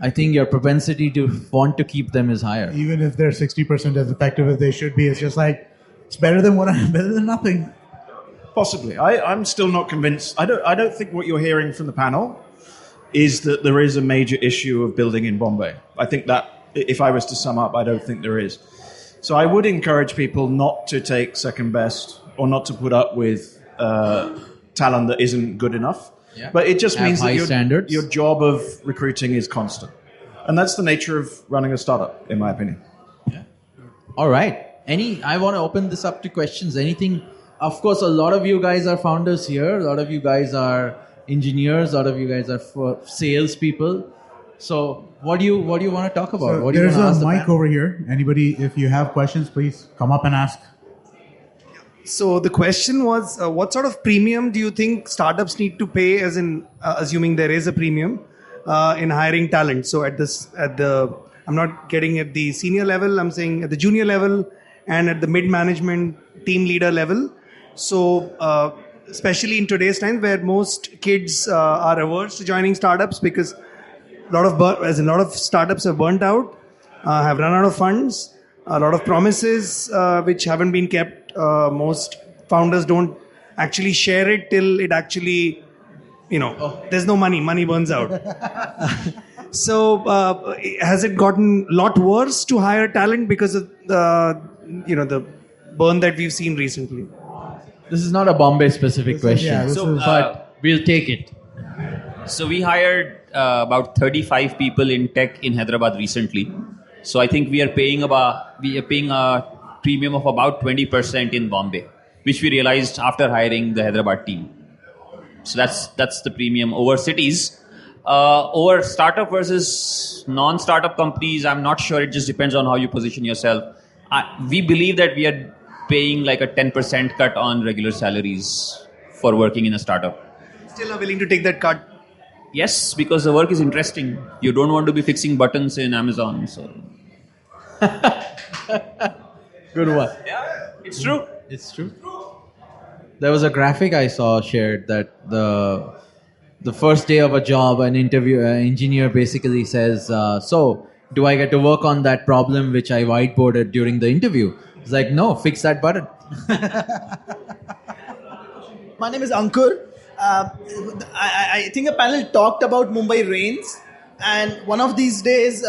I think your propensity to want to keep them is higher. Even if they're 60% as effective as they should be, it's just it's better than better than nothing. Possibly. I'm still not convinced. I don't think what you're hearing from the panel is that there is a major issue of building in Bombay. I think that, if I was to sum up, I don't think there is. So I would encourage people not to take second best or not to put up with talent that isn't good enough. Yeah. But it just means that your job of recruiting is constant. And that's the nature of running a startup, in my opinion. Yeah. All right. I want to open this up to questions. Anything? Of course, a lot of you guys are founders here. A lot of you guys are engineers. A lot of you guys are salespeople. So what do you want to talk about? So What do you there's want to ask a the mic panel? over here. Anybody, if you have questions, please come up and ask. So the question was, what sort of premium do you think startups need to pay, as in assuming there is a premium in hiring talent? So I'm not getting at the senior level. I'm saying at the junior level and at the mid management team leader level. So especially in today's time, where most kids are averse to joining startups because a lot of startups have burnt out, have run out of funds, a lot of promises which haven't been kept. Most founders don't actually share it till it actually, there's no money burns out. So has it gotten a lot worse to hire talent because of the burn that we've seen recently? This is not a Bombay specific question, but we'll take it. So we hired about 35 people in tech in Hyderabad recently. So I think we are paying a premium of about 20% in Bombay, which we realized after hiring the Hyderabad team. So that's the premium over cities. Over startup versus non-startup companies, I'm not sure. It just depends on how you position yourself. We believe that we are paying like a 10% cut on regular salaries for working in a startup. Still are willing to take that cut? Yes, because the work is interesting. You don't want to be fixing buttons in Amazon. So. Good one. Yeah, it's true. It's true. There was a graphic I saw shared that the first day of a job, an engineer basically says, "So, do I get to work on that problem which I whiteboarded during the interview?" It's like, "No, fix that button." My name is Ankur. I think a panel talked about Mumbai rains, and one of these days,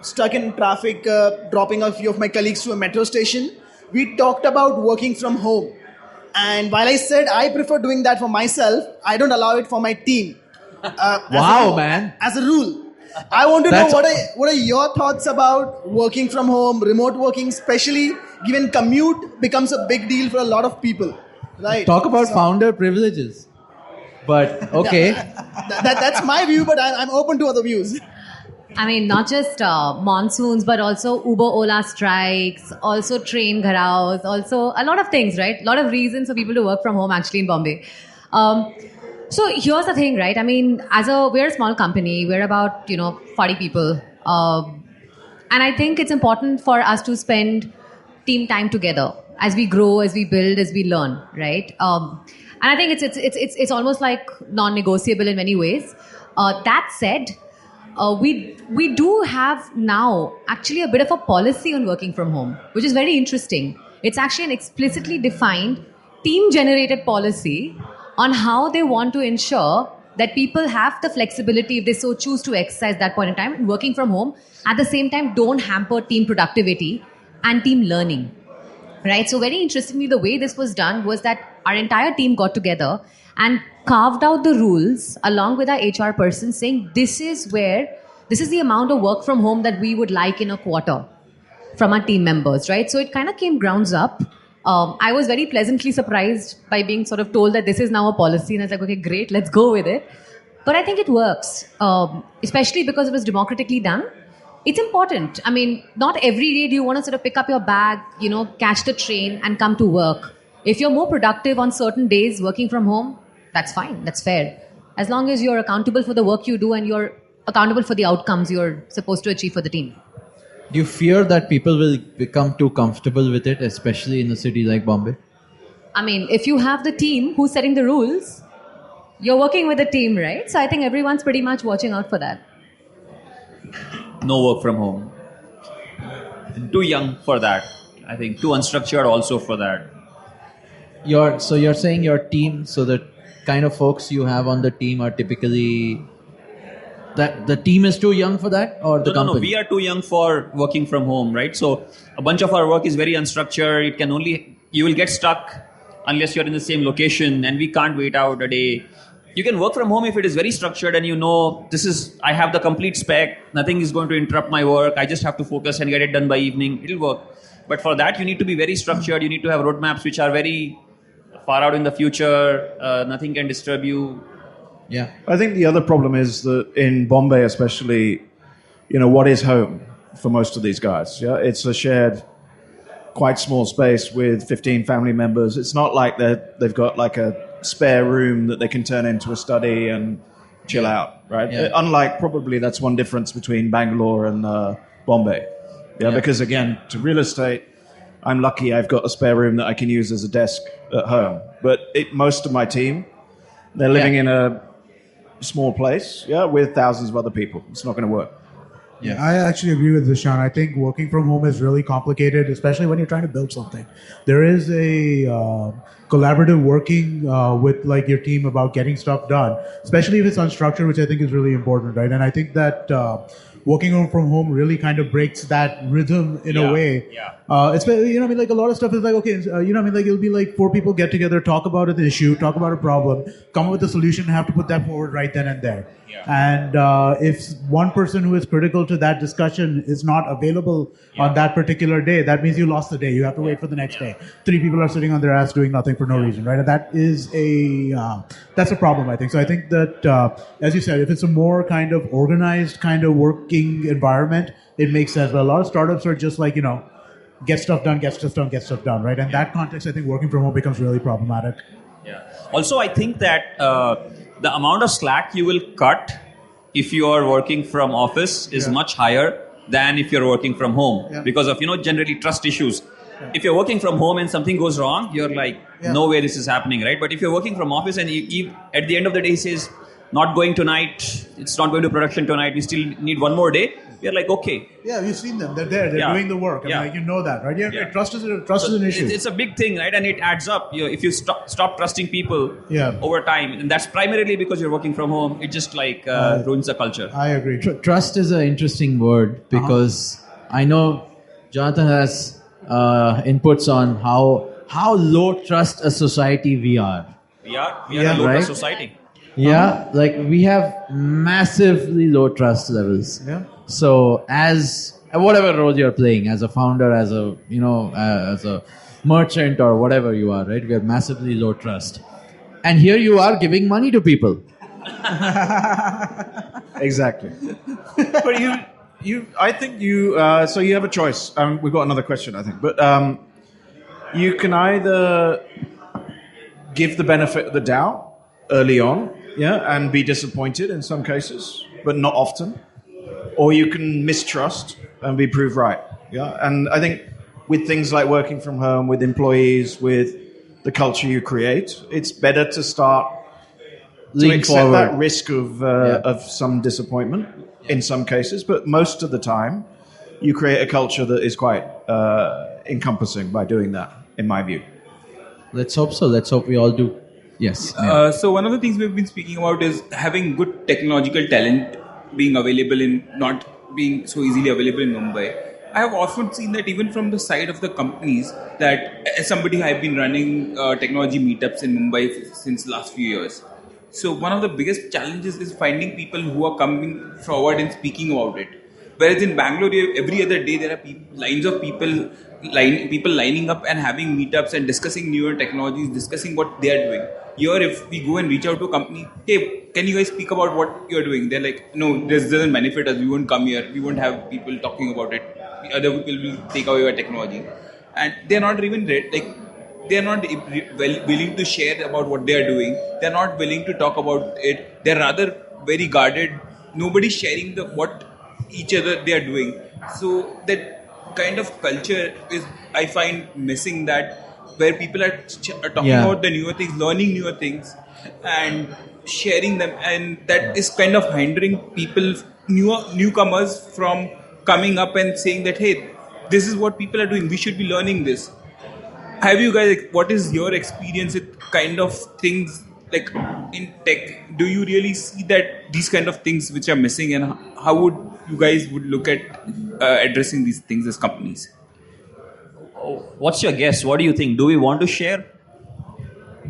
stuck in traffic, dropping a few of my colleagues to a metro station, we talked about working from home. And while I said I prefer doing that for myself, I don't allow it for my team. Wow, man. As a rule. I want to know what are your thoughts about working from home, remote working, especially given commute becomes a big deal for a lot of people. Right. Talk about founder privileges. But okay. That's my view, but I'm open to other views. I mean, not just monsoons, but also Uber Ola strikes, also train gharaos, also a lot of things, right? A lot of reasons for people to work from home actually in Bombay. So here's the thing, right? I mean, we're a small company. We're about, 40 people. And I think it's important for us to spend team time together as we grow, as we build, as we learn, right? And I think it's almost like non-negotiable in many ways. That said, we do have now actually a bit of a policy on working from home, which is very interesting. It's actually an explicitly defined team-generated policy on how they want to ensure that people have the flexibility if they so choose to exercise that point in time and working from home. At the same time, don't hamper team productivity and team learning. Right? So very interestingly, the way this was done was that our entire team got together and carved out the rules along with our HR person saying this is the amount of work from home that we would like in a quarter from our team members, right? So it kind of came grounds up. I was very pleasantly surprised by being sort of told that this is now a policy, and I was like, okay, great, let's go with it. But I think it works, especially because it was democratically done. It's important. I mean, not every day do you want to sort of pick up your bag, catch the train and come to work. If you're more productive on certain days working from home, that's fine. That's fair. As long as you're accountable for the work you do and you're accountable for the outcomes you're supposed to achieve for the team. Do you fear that people will become too comfortable with it, especially in a city like Bombay? I mean, if you have the team who's setting the rules, you're working with the team, right? So I think everyone's pretty much watching out for that. No work from home. Too young for that. I think too unstructured also for that. You're saying your team, so the kind of folks you have on the team are typically that the team is too young for that, or the company? No, we are too young for working from home, right? So a bunch of our work is very unstructured. You will get stuck unless you're in the same location, and we can't wait out a day. You can work from home if it is very structured and I have the complete spec, nothing is going to interrupt my work, I just have to focus and get it done by evening, it'll work. But for that, you need to be very structured, you need to have roadmaps which are very far out in the future, nothing can disturb you. Yeah. I think the other problem is that in Bombay, especially, what is home for most of these guys? Yeah, it's a shared, quite small space with 15 family members. It's not like they've got like a spare room that they can turn into a study and chill out, right? Yeah. Unlike, probably that's one difference between Bangalore and Bombay. Yeah, because again, to real estate, I'm lucky I've got a spare room that I can use as a desk at home. But most of my team, they're living in a small place, with thousands of other people. It's not going to work. Yeah, I actually agree with Zishaan. I think working from home is really complicated, especially when you're trying to build something. There is a collaborative working with like your team about getting stuff done, especially if it's unstructured, which I think is really important, right? And I think that working from home really kind of breaks that rhythm in a way. Yeah. It's like a lot of stuff is like, okay, like it'll be like 4 people get together, talk about an issue, talk about a problem, come up with a solution, and have to put that forward right then and there. Yeah. And if one person who is critical to that discussion is not available on that particular day, that means you lost the day. You have to wait for the next day. 3 people are sitting on their ass doing nothing for no reason, right? And that is that's a problem, I think. So I think that, as you said, if it's a more kind of organized kind of working environment, it makes sense. But a lot of startups are just like, get stuff done, right? And that context, I think working from home becomes really problematic. Yeah. Also, I think that the amount of slack you will cut if you are working from office is much higher than if you're working from home because of, generally trust issues. Yeah. If you're working from home and something goes wrong, you're like, no way this is happening, right? But if you're working from office and at the end of the day he says, not going tonight, it's not going to production tonight, we still need one more day, you're like, okay. Yeah, you've seen them. They're there. They're doing the work. You know that, right? Trust is an issue. It's a big thing, right? And it adds up. If you stop trusting people over time, and that's primarily because you're working from home, it just ruins the culture. I agree. Trust is an interesting word because I know Jonathan has inputs on how low trust a society we are. We are a low trust society. Yeah, like we have massively low trust levels. Yeah. So as whatever role you're playing, as a founder, as a as a merchant or whatever you are, right? We have massively low trust, and here you are giving money to people. Exactly. But I think so you have a choice. We've got another question, I think, but you can either give the benefit of the doubt early on. And be disappointed in some cases, but not often. Or you can mistrust and be proved right. And I think with things like working from home, with employees, with the culture you create, it's better to start to accept that risk of some disappointment in some cases. But most of the time, you create a culture that is quite encompassing by doing that, in my view. Let's hope so. Let's hope we all do. Yes. So one of the things we've been speaking about is having good technological talent being available in not being so easily available in Mumbai. I have often seen that even from the side of the companies that as somebody I've been running technology meetups in Mumbai since last few years. So one of the biggest challenges is finding people who are coming forward and speaking about it. Whereas in Bangalore, every other day there are lines of people lining up and having meetups and discussing newer technologies, discussing what they are doing. Here, if we go and reach out to a company, hey, can you guys speak about what you're doing? They're like, no, this doesn't benefit us. We won't come here. We won't have people talking about it. Other people will take away our technology. And they're not even they're not willing to share about what they are doing. They're not willing to talk about it. They're rather very guarded. Nobody's sharing what each other they are doing. So that kind of culture is, I find, missing, that where people are talking about the newer things, learning newer things and sharing them, and that is kind of hindering people, newcomers, from coming up and saying that, hey, this is what people are doing, we should be learning this. Have you guys, what is your experience with kind of things like in tech? Do you really see that these kind of things which are missing, and how would you guys look at addressing these things as companies? What's your guess? What do you think? Do we want to share?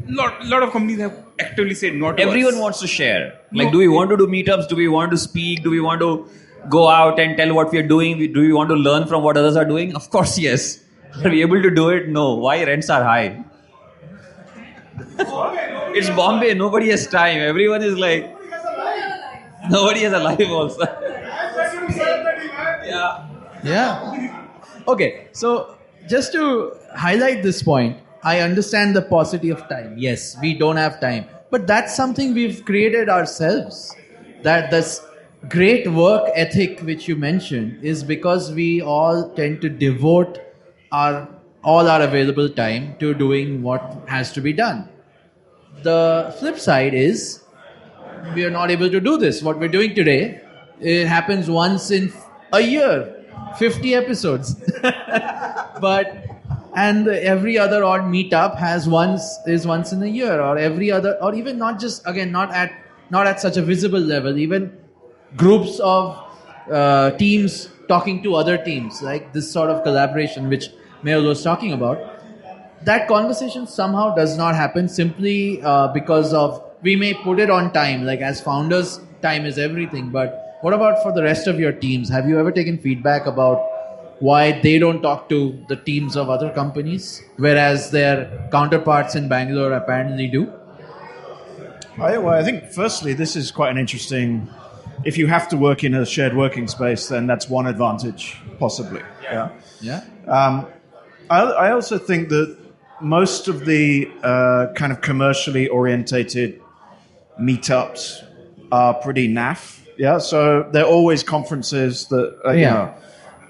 Lot of companies have actively said not to Everyone us. wants to share. Do we want to do meetups? Do we want to speak? Do we want to go out and tell what we are doing? Do we want to learn from what others are doing? Of course, yes. Are we able to do it? No. Why? Rents are high. It's Bombay. Nobody has time. Everyone is like, nobody has a life also. Yeah. Yeah. Okay, so just to highlight this point, I understand the paucity of time. Yes, we don't have time. But that's something we've created ourselves. That this great work ethic which you mentioned is because we all tend to devote all our available time to doing what has to be done. The flip side is we are not able to do this. What we're doing today, it happens once in a year, 50 episodes. But and every other odd meetup is once in a year, or every other, or even not just again not at such a visible level. Even groups of teams talking to other teams, like this sort of collaboration which Mehul was talking about. That conversation somehow does not happen simply because of we may put it on time. Like as founders, time is everything. But what about for the rest of your teams? Have you ever taken feedback about why they don't talk to the teams of other companies, whereas their counterparts in Bangalore apparently do? I think firstly, this is quite an interesting. If you have to work in a shared working space, then that's one advantage, possibly. Yeah. I also think that most of the kind of commercially orientated meetups are pretty naff. Yeah, so they're always conferences that you know.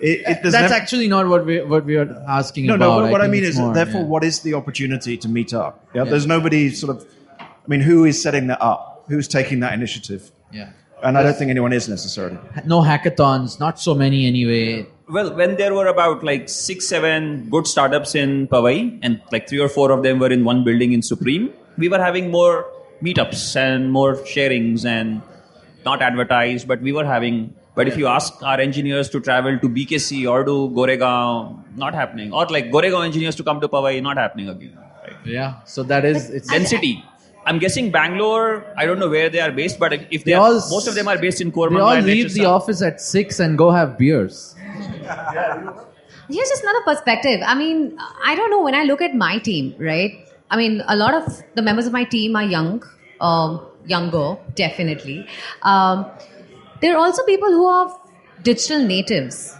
That's actually not what we are asking about. No. What I mean think is, more, therefore, what is the opportunity to meet up? Yeah, there's nobody sort of. I mean, who is setting that up? Who's taking that initiative? Yeah. And I don't think anyone is necessarily. No hackathons, not so many anyway. Well, when there were about like 6-7 good startups in Powai, and like 3 or 4 of them were in one building in Supreme, we were having more meetups and more sharings, and not advertised, but we were having. But if you ask our engineers to travel to BKC or to Goregaon, not happening. Or like Goregaon engineers to come to Powai, not happening again. Right? Yeah. So that is it's Density. I'm guessing Bangalore, I don't know where they are based, but if they are, most of them are based in Koramangala. They all and leave the Netchasa. office at 6 and go have beers. Here's just another perspective. I mean, I don't know, when I look at my team, right? I mean, a lot of the members of my team are younger, definitely. There are also people who are digital natives,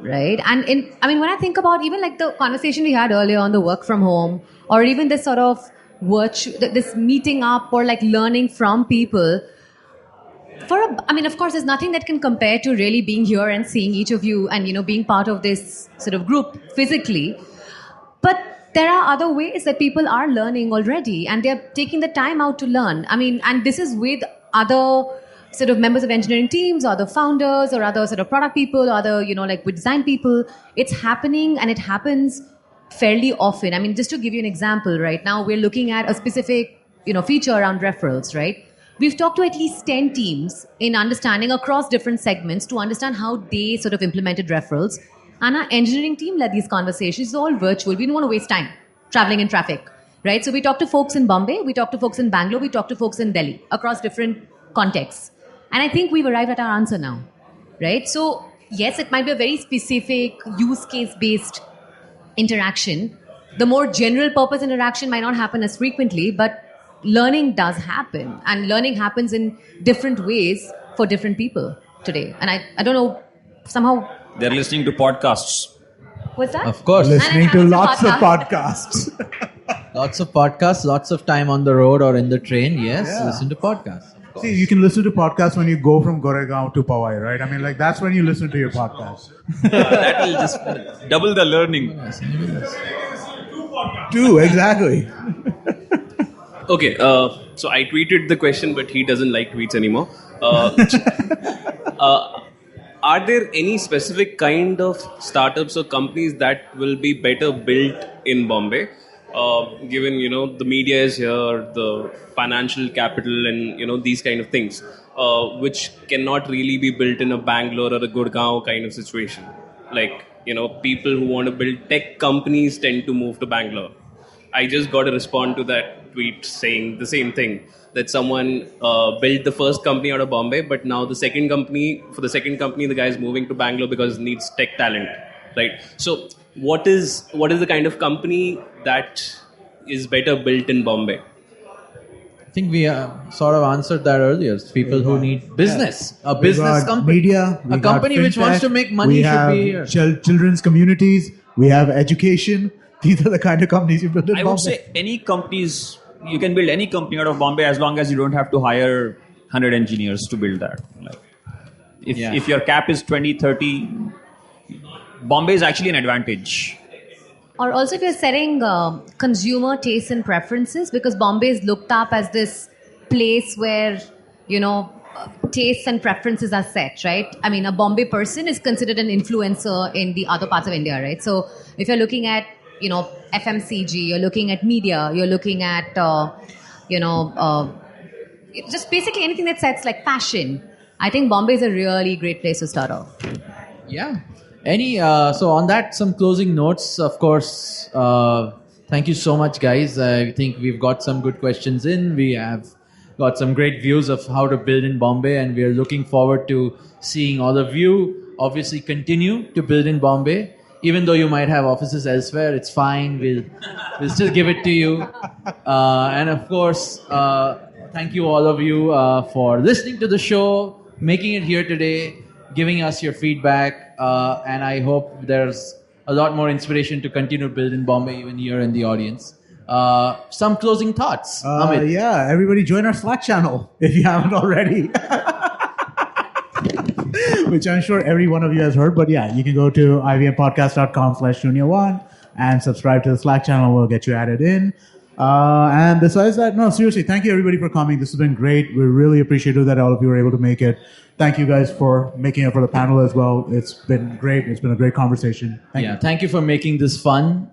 right? And when I think about even like the conversation we had earlier on the work from home, or even this sort of this meeting up or like learning from people, of course, there's nothing that can compare to really being here and seeing each of you and, being part of this sort of group physically. But there are other ways that people are learning already, and they're taking the time out to learn. I mean, and this is with other sort of members of engineering teams, or other founders, or other sort of product people, or other, like with design people. It's happening, and it happens fairly often. I mean, just to give you an example, right now we're looking at a specific, feature around referrals, right? We've talked to at least 10 teams in understanding across different segments to understand how they sort of implemented referrals. And our engineering team led these conversations. It's all virtual. We didn't want to waste time traveling in traffic, right? So we talked to folks in Bombay, we talked to folks in Bangalore, we talked to folks in Delhi across different contexts. And I think we've arrived at our answer now, right? So yes, it might be a very specific use case based interaction. The more general purpose interaction might not happen as frequently, but learning does happen, and learning happens in different ways for different people today. And I don't know, somehow They're listening to podcasts. what's that? Of course. Listening to And lots of podcasts. podcasts. Lots of podcasts, lots of time on the road or in the train. Yes, listen to podcasts. Of course. See, you can listen to podcasts when you go from Goregaon to Powai, right? I mean, like, that's when you listen to your podcast. That will just double the learning. Two, exactly. Okay, so I tweeted the question, but he doesn't like tweets anymore. Are there any specific kind of startups or companies that will be better built in Bombay? Given, the media is here, the financial capital and, these kind of things, which cannot really be built in a Bangalore or a Gurgaon kind of situation. Like, people who want to build tech companies tend to move to Bangalore. I just got to respond to that tweet saying the same thing, that someone built the first company out of Bombay, but now the second company, the guy is moving to Bangalore because he needs tech talent, right? So what is the kind of company that is better built in Bombay? I think we sort of answered that earlier. It's people who need business, a We business got company, media, we a got company which fintech, wants to make money we should have be here. children's communities. We have education. These are the kind of companies you build in I Bombay. would say any companies, you can build any company out of Bombay as long as you don't have to hire 100 engineers to build that. Like, if your cap is 20, 30, Bombay is actually an advantage. Or also if you're setting consumer tastes and preferences, because Bombay is looked up as this place where, tastes and preferences are set, right? I mean, a Bombay person is considered an influencer in the other parts of India, right? So if you're looking at, FMCG, you're looking at media, you're looking at, just basically anything that sets like fashion. I think Bombay is a really great place to start off. Yeah. So on that, some closing notes. Of course, thank you so much, guys. I think we've got some good questions in. We have got some great views of how to build in Bombay, and we are looking forward to seeing all of you obviously continue to build in Bombay. Even though you might have offices elsewhere, it's fine. We'll still give it to you. And of course, thank you all of you for listening to the show, making it here today, giving us your feedback. And I hope there's a lot more inspiration to continue building Bombay even here in the audience. Some closing thoughts, Amit? Yeah, everybody join our Slack channel if you haven't already. Which I'm sure every one of you has heard. But yeah, you can go to ivmpodcast.com/Shunya1 and subscribe to the Slack channel. We'll get you added in. And besides that, no, seriously, thank you everybody for coming. This has been great. We're really appreciative that all of you were able to make it. Thank you guys for making it for the panel as well. It's been great. It's been a great conversation. Thank you for making this fun.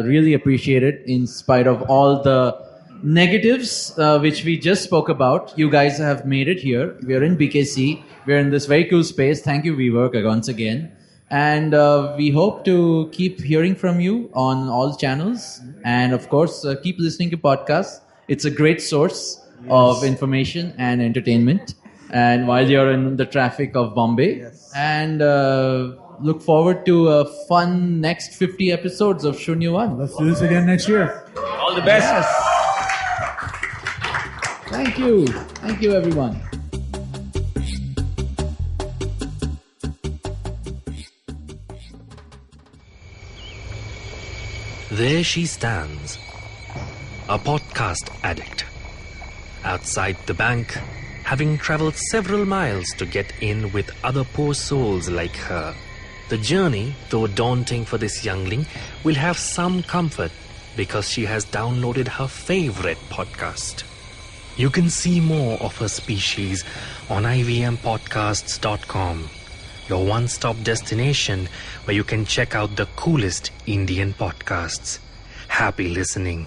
Really appreciate it. In spite of all the negatives which we just spoke about, you guys have made it here. We're in BKC. We're in this very cool space. Thank you, WeWork, once again. And we hope to keep hearing from you on all channels. And of course, keep listening to podcasts. It's a great source of information and entertainment. And while you're in the traffic of Bombay. And look forward to a fun next 50 episodes of Shunya 1. Let's do this again next year. All the best. Yes. Thank you. Thank you, everyone. There she stands, a podcast addict. Outside the bank, having traveled several miles to get in with other poor souls like her. The journey, though daunting for this youngling, will have some comfort because she has downloaded her favorite podcast. You can see more of her species on ivmpodcasts.com, your one-stop destination where you can check out the coolest Indian podcasts. Happy listening.